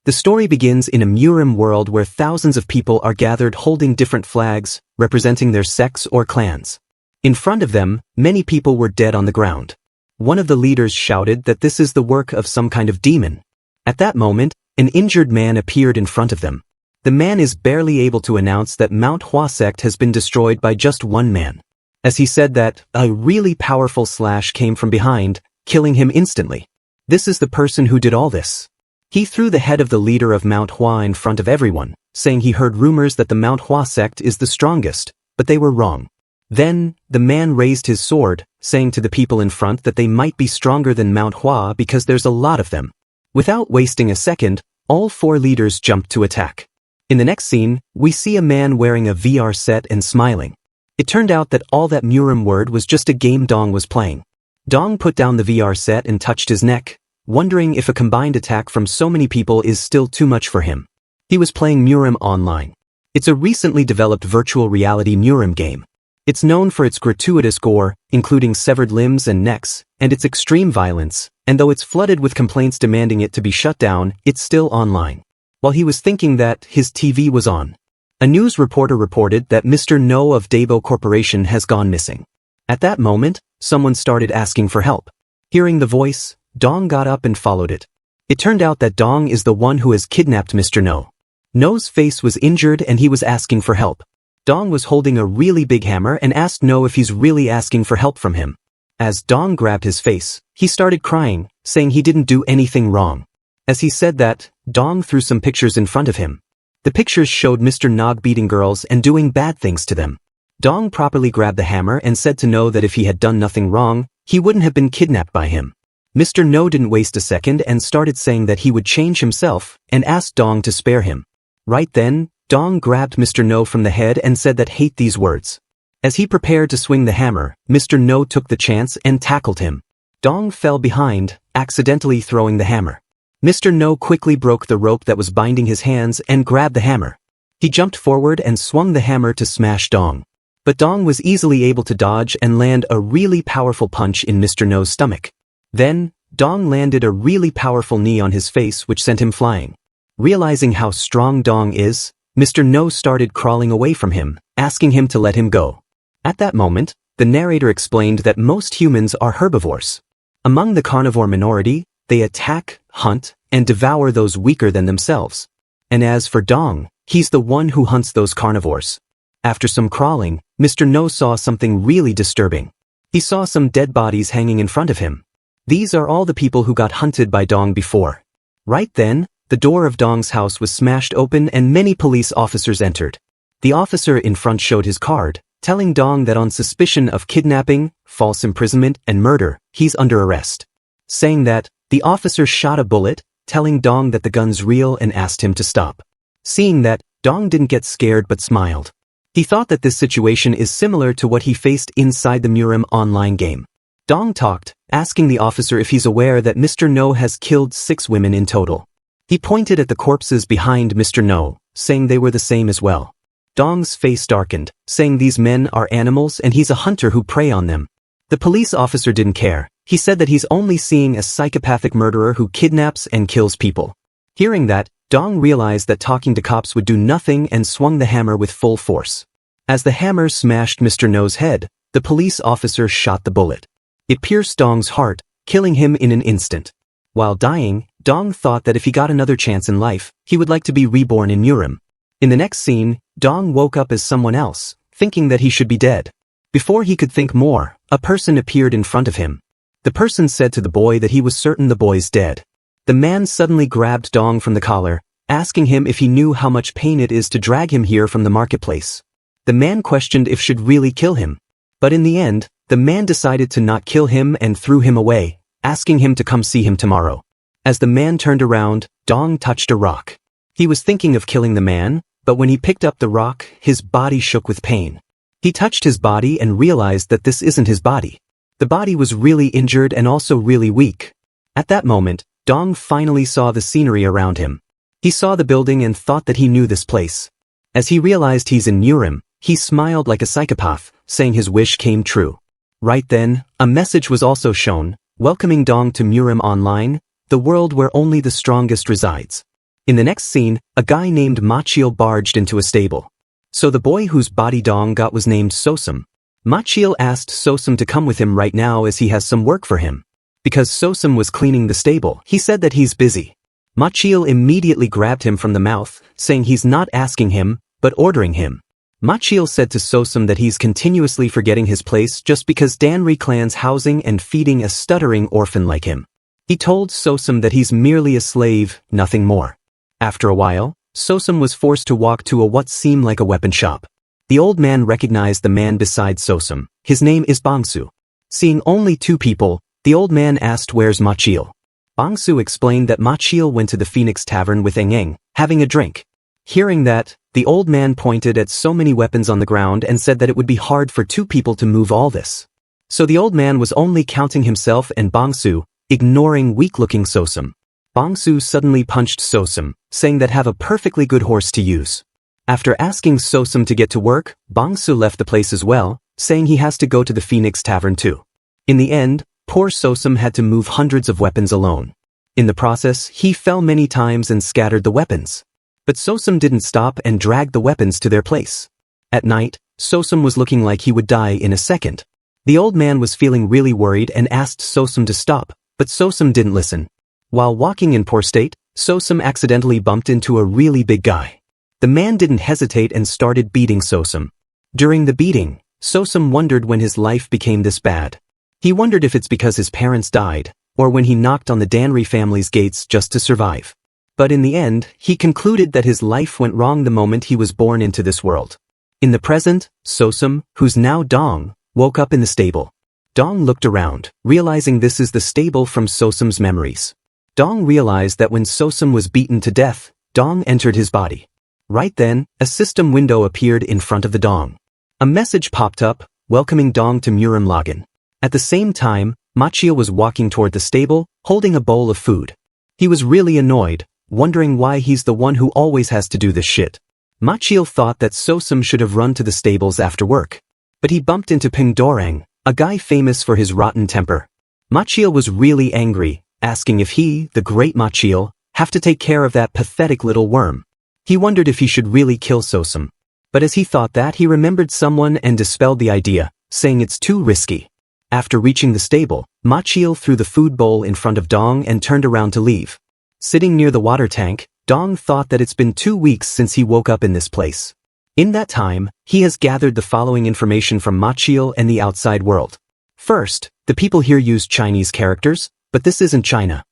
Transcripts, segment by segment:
The story begins in a Murim world where thousands of people are gathered holding different flags, representing their sects or clans. In front of them, many people were dead on the ground. One of the leaders shouted that this is the work of some kind of demon. At that moment, an injured man appeared in front of them. The man is barely able to announce that Manhwa sect has been destroyed by just one man. As he said that, a really powerful slash came from behind, killing him instantly. This is the person who did all this. He threw the head of the leader of Manhwa in front of everyone, saying he heard rumors that the Manhwa sect is the strongest, but they were wrong. Then, the man raised his sword, saying to the people in front that they might be stronger than Manhwa because there's a lot of them. Without wasting a second, all four leaders jumped to attack. In the next scene, we see a man wearing a VR set and smiling. It turned out that all that Murim word was just a game Dong was playing. Dong put down the VR set and touched his neck, wondering if a combined attack from so many people is still too much for him. He was playing Murim online. It's a recently developed virtual reality Murim game. It's known for its gratuitous gore, including severed limbs and necks, and its extreme violence, and though it's flooded with complaints demanding it to be shut down, it's still online. While he was thinking that, his TV was on. A news reporter reported that Mr. No of Dabo Corporation has gone missing. At that moment, someone started asking for help. Hearing the voice, Dong got up and followed it. It turned out that Dong is the one who has kidnapped Mr. No. No's face was injured and he was asking for help. Dong was holding a really big hammer and asked No if he's really asking for help from him. As Dong grabbed his face, he started crying, saying he didn't do anything wrong. As he said that, Dong threw some pictures in front of him. The pictures showed Mr. Nog beating girls and doing bad things to them. Dong properly grabbed the hammer and said to No that if he had done nothing wrong, he wouldn't have been kidnapped by him. Mr. No didn't waste a second and started saying that he would change himself and asked Dong to spare him. Right then, Dong grabbed Mr. No from the head and said that hate these words. As he prepared to swing the hammer, Mr. No took the chance and tackled him. Dong fell behind, accidentally throwing the hammer. Mr. No quickly broke the rope that was binding his hands and grabbed the hammer. He jumped forward and swung the hammer to smash Dong. But Dong was easily able to dodge and land a really powerful punch in Mr. No's stomach. Then, Dong landed a really powerful knee on his face which sent him flying. Realizing how strong Dong is, Mr. No started crawling away from him, asking him to let him go. At that moment, the narrator explained that most humans are herbivores. Among the carnivore minority, they attack, hunt, and devour those weaker than themselves. And as for Dong, he's the one who hunts those carnivores. After some crawling, Mr. No saw something really disturbing. He saw some dead bodies hanging in front of him. These are all the people who got hunted by Dong before. Right then, the door of Dong's house was smashed open and many police officers entered. The officer in front showed his card, telling Dong that on suspicion of kidnapping, false imprisonment, and murder, he's under arrest. Saying that, the officer shot a bullet, telling Dong that the gun's real and asked him to stop. Seeing that, Dong didn't get scared but smiled. He thought that this situation is similar to what he faced inside the Murim online game. Dong talked, asking the officer if he's aware that Mr. No has killed 6 women in total. He pointed at the corpses behind Mr. No, saying they were the same as well. Dong's face darkened, saying these men are animals and he's a hunter who prey on them. The police officer didn't care. He said that he's only seeing a psychopathic murderer who kidnaps and kills people. Hearing that, Dong realized that talking to cops would do nothing and swung the hammer with full force. As the hammer smashed Mr. No's head, the police officer shot the bullet. It pierced Dong's heart, killing him in an instant. While dying, Dong thought that if he got another chance in life, he would like to be reborn in Murim. In the next scene, Dong woke up as someone else, thinking that he should be dead. Before he could think more, a person appeared in front of him. The person said to the boy that he was certain the boy's dead. The man suddenly grabbed Dong from the collar, asking him if he knew how much pain it is to drag him here from the marketplace. The man questioned if should really kill him. But in the end, the man decided to not kill him and threw him away, asking him to come see him tomorrow. As the man turned around, Dong touched a rock. He was thinking of killing the man, but when he picked up the rock, his body shook with pain. He touched his body and realized that this isn't his body. The body was really injured and also really weak. At that moment, Dong finally saw the scenery around him. He saw the building and thought that he knew this place. As he realized he's in Murim, he smiled like a psychopath, saying his wish came true. Right then, a message was also shown, welcoming Dong to Murim Online, the world where only the strongest resides. In the next scene, a guy named Machiel barged into a stable. So the boy whose body Dong got was named Sosum. Machiel asked Sosum to come with him right now as he has some work for him. Because Sosum was cleaning the stable, he said that he's busy. Machiel immediately grabbed him from the mouth, saying he's not asking him, but ordering him. Machiel said to Sosum that he's continuously forgetting his place just because Danri clan's housing and feeding a stuttering orphan like him. He told Sosum that he's merely a slave, nothing more. After a while, Sosum was forced to walk to what seemed like a weapon shop. The old man recognized the man beside Sosum. His name is Bangsu. Seeing only two people, the old man asked where's Machiel. Bangsu explained that Machiel went to the Phoenix Tavern with Eng, having a drink. Hearing that, the old man pointed at so many weapons on the ground and said that it would be hard for two people to move all this. So the old man was only counting himself and Bangsu, ignoring weak-looking Sosum. Bangsu suddenly punched Sosum, saying that have a perfectly good horse to use. After asking Sosum to get to work, Bangsu left the place as well, saying he has to go to the Phoenix Tavern too. In the end, poor Sosum had to move hundreds of weapons alone. In the process, he fell many times and scattered the weapons. But Sosum didn't stop and dragged the weapons to their place. At night, Sosum was looking like he would die in a second. The old man was feeling really worried and asked Sosum to stop, but Sosum didn't listen. While walking in poor state, Sosum accidentally bumped into a really big guy. The man didn't hesitate and started beating Sosum. During the beating, Sosum wondered when his life became this bad. He wondered if it's because his parents died, or when he knocked on the Danri family's gates just to survive. But in the end, he concluded that his life went wrong the moment he was born into this world. In the present, Sosum, who's now Dong, woke up in the stable. Dong looked around, realizing this is the stable from Sosum's memories. Dong realized that when Sosum was beaten to death, Dong entered his body. Right then, a system window appeared in front of the Dong. A message popped up, welcoming Dong to Murim login. At the same time, Machiel was walking toward the stable, holding a bowl of food. He was really annoyed, wondering why he's the one who always has to do this shit. Machiel thought that Sosum should have run to the stables after work. But he bumped into Ping Dorang, a guy famous for his rotten temper. Machiel was really angry, asking if he, the great Machiel, have to take care of that pathetic little worm. He wondered if he should really kill Sosum. But as he thought that, he remembered someone and dispelled the idea, saying it's too risky. After reaching the stable, Machiel threw the food bowl in front of Dong and turned around to leave. Sitting near the water tank, Dong thought that it's been 2 weeks since he woke up in this place. In that time, he has gathered the following information from Machiel and the outside world. First, the people here use Chinese characters, but this isn't China.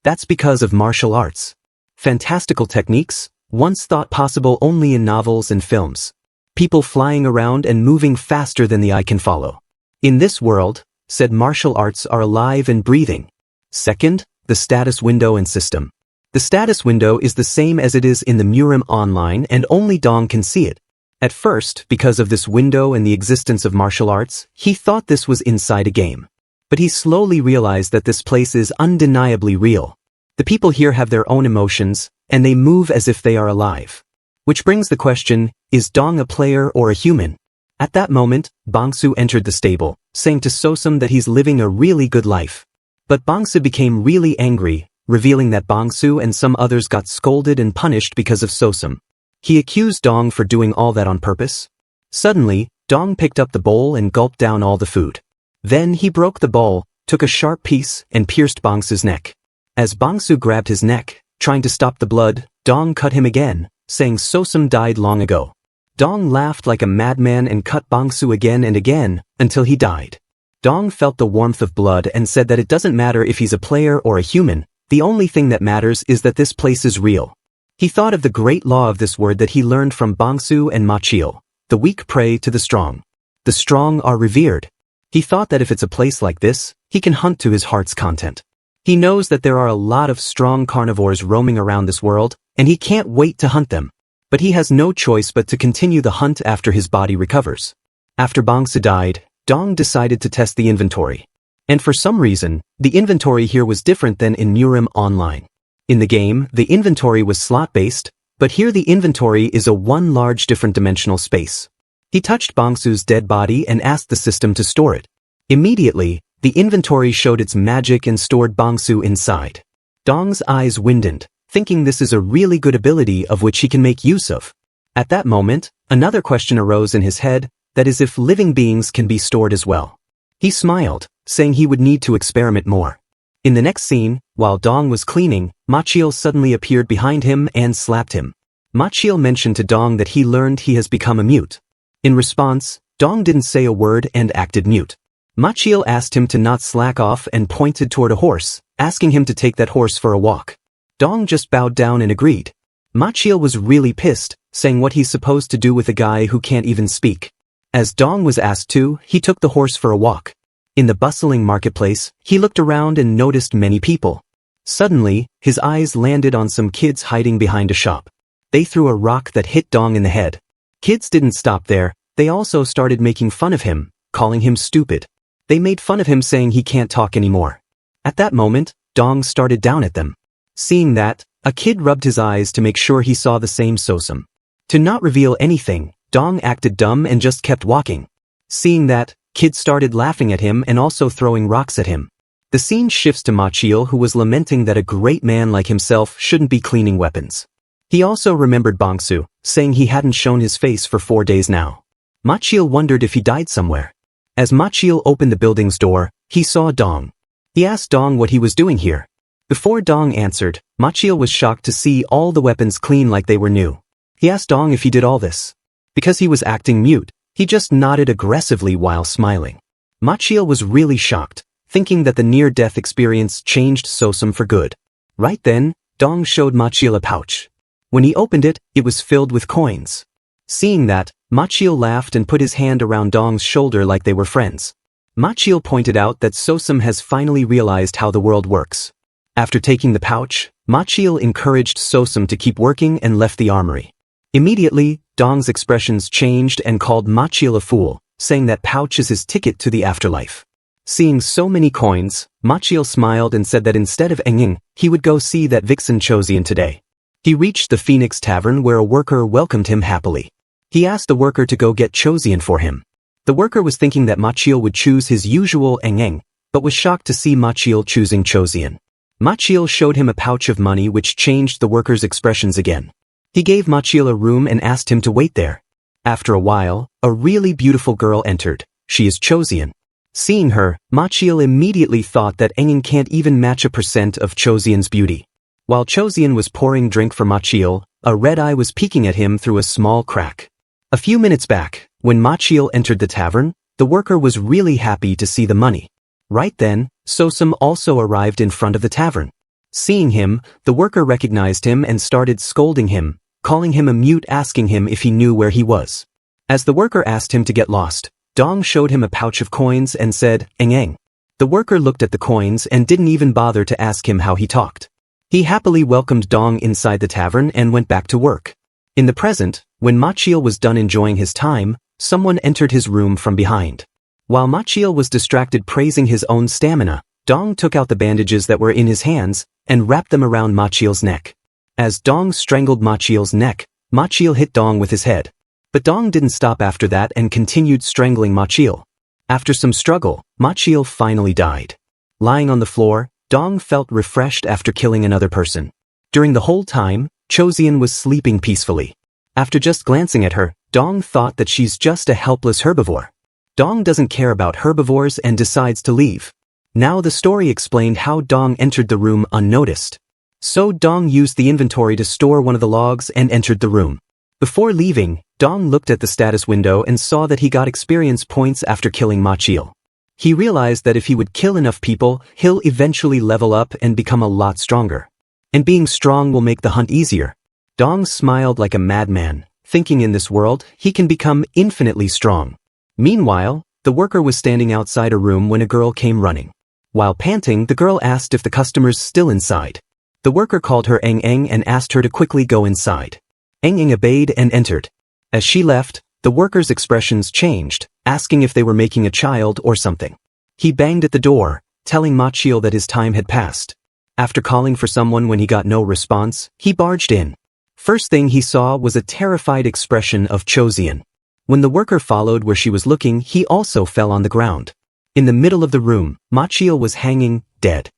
That's because of martial arts. Fantastical techniques, once thought possible only in novels and films. People flying around and moving faster than the eye can follow. In this world, said martial arts are alive and breathing. Second, the status window and system. The status window is the same as it is in the Murim online and only Dong can see it. At first, because of this window and the existence of martial arts, he thought this was inside a game. But he slowly realized that this place is undeniably real. The people here have their own emotions, and they move as if they are alive. Which brings the question, is Dong a player or a human? At that moment, Bangsu entered the stable, saying to Sosum that he's living a really good life. But Bangsu became really angry, revealing that Bangsu and some others got scolded and punished because of Sosum. He accused Dong for doing all that on purpose. Suddenly, Dong picked up the bowl and gulped down all the food. Then he broke the bowl, took a sharp piece, and pierced Bangsu's neck. As Bangsu grabbed his neck, trying to stop the blood, Dong cut him again, saying Sosum died long ago. Dong laughed like a madman and cut Bangsu again and again, until he died. Dong felt the warmth of blood and said that it doesn't matter if he's a player or a human, the only thing that matters is that this place is real. He thought of the great law of this word that he learned from Bangsu and Machiel. The weak pray to the strong. The strong are revered. He thought that if it's a place like this, he can hunt to his heart's content. He knows that there are a lot of strong carnivores roaming around this world, and he can't wait to hunt them. But he has no choice but to continue the hunt after his body recovers. After Bangsu died, Dong decided to test the inventory. And for some reason, the inventory here was different than in Murim Online. In the game, the inventory was slot-based, but here the inventory is a one large different dimensional space. He touched Bangsu's dead body and asked the system to store it. Immediately, the inventory showed its magic and stored Bangsu inside. Dong's eyes widened, thinking this is a really good ability of which he can make use of. At that moment, another question arose in his head, that is if living beings can be stored as well. He smiled, saying he would need to experiment more. In the next scene, while Dong was cleaning, Machiel suddenly appeared behind him and slapped him. Machiel mentioned to Dong that he learned he has become a mute. In response, Dong didn't say a word and acted mute. Machiel asked him to not slack off and pointed toward a horse, asking him to take that horse for a walk. Dong just bowed down and agreed. Machiel was really pissed, saying what he's supposed to do with a guy who can't even speak. As Dong was asked to, he took the horse for a walk. In the bustling marketplace, he looked around and noticed many people. Suddenly, his eyes landed on some kids hiding behind a shop. They threw a rock that hit Dong in the head. Kids didn't stop there, they also started making fun of him, calling him stupid. They made fun of him saying he can't talk anymore. At that moment, Dong started down at them. Seeing that, a kid rubbed his eyes to make sure he saw the same Sosum. To not reveal anything, Dong acted dumb and just kept walking. Seeing that, kids started laughing at him and also throwing rocks at him. The scene shifts to Machiel, who was lamenting that a great man like himself shouldn't be cleaning weapons. He also remembered Bongsu, saying he hadn't shown his face for 4 days now. Machiel wondered if he died somewhere. As Machiel opened the building's door, he saw Dong. He asked Dong what he was doing here. Before Dong answered, Machiel was shocked to see all the weapons clean like they were new. He asked Dong if he did all this. Because he was acting mute, he just nodded aggressively while smiling. Machiel was really shocked, thinking that the near-death experience changed Sosum for good. Right then, Dong showed Machiel a pouch. When he opened it, it was filled with coins. Seeing that, Machiel laughed and put his hand around Dong's shoulder like they were friends. Machiel pointed out that Sosum has finally realized how the world works. After taking the pouch, Machiel encouraged Sosum to keep working and left the armory. Immediately, Dong's expressions changed and called Machiel a fool, saying that pouch is his ticket to the afterlife. Seeing so many coins, Machiel smiled and said that instead of Enging, he would go see that vixen Chosian today. He reached the Phoenix Tavern where a worker welcomed him happily. He asked the worker to go get Chosian for him. The worker was thinking that Machiel would choose his usual Engeng, but was shocked to see Machiel choosing Chosian. Machiel showed him a pouch of money which changed the worker's expressions again. He gave Machiel a room and asked him to wait there. After a while, a really beautiful girl entered. She is Chosian. Seeing her, Machiel immediately thought that Engeng can't even match a percent of Chosian's beauty. While Chosian was pouring drink for Machiel, a red eye was peeking at him through a small crack. A few minutes back, when Machiel entered the tavern, the worker was really happy to see the money. Right then, Sosum also arrived in front of the tavern. Seeing him, the worker recognized him and started scolding him, calling him a mute, asking him if he knew where he was. As the worker asked him to get lost, Dong showed him a pouch of coins and said, Engeng. The worker looked at the coins and didn't even bother to ask him how he talked. He happily welcomed Dong inside the tavern and went back to work. In the present, when Machiel was done enjoying his time, someone entered his room from behind. While Machiel was distracted praising his own stamina, Dong took out the bandages that were in his hands and wrapped them around Machiel's neck. As Dong strangled Machiel's neck, Machiel hit Dong with his head. But Dong didn't stop after that and continued strangling Machiel. After some struggle, Machiel finally died. Lying on the floor, Dong felt refreshed after killing another person. During the whole time, Chosian was sleeping peacefully. After just glancing at her, Dong thought that she's just a helpless herbivore. Dong doesn't care about herbivores and decides to leave. Now the story explained how Dong entered the room unnoticed. So Dong used the inventory to store one of the logs and entered the room. Before leaving, Dong looked at the status window and saw that he got experience points after killing Machiel. He realized that if he would kill enough people, he'll eventually level up and become a lot stronger. And being strong will make the hunt easier. Dong smiled like a madman, thinking in this world, he can become infinitely strong. Meanwhile, the worker was standing outside a room when a girl came running. While panting, the girl asked if the customer's still inside. The worker called her Eng Eng and asked her to quickly go inside. Eng Eng obeyed and entered. As she left, the worker's expressions changed, asking if they were making a child or something. He banged at the door, telling Machiel that his time had passed. After calling for someone when he got no response, he barged in. First thing he saw was a terrified expression of Chosian. When the worker followed where she was looking, he also fell on the ground. In the middle of the room, Machiel was hanging, dead.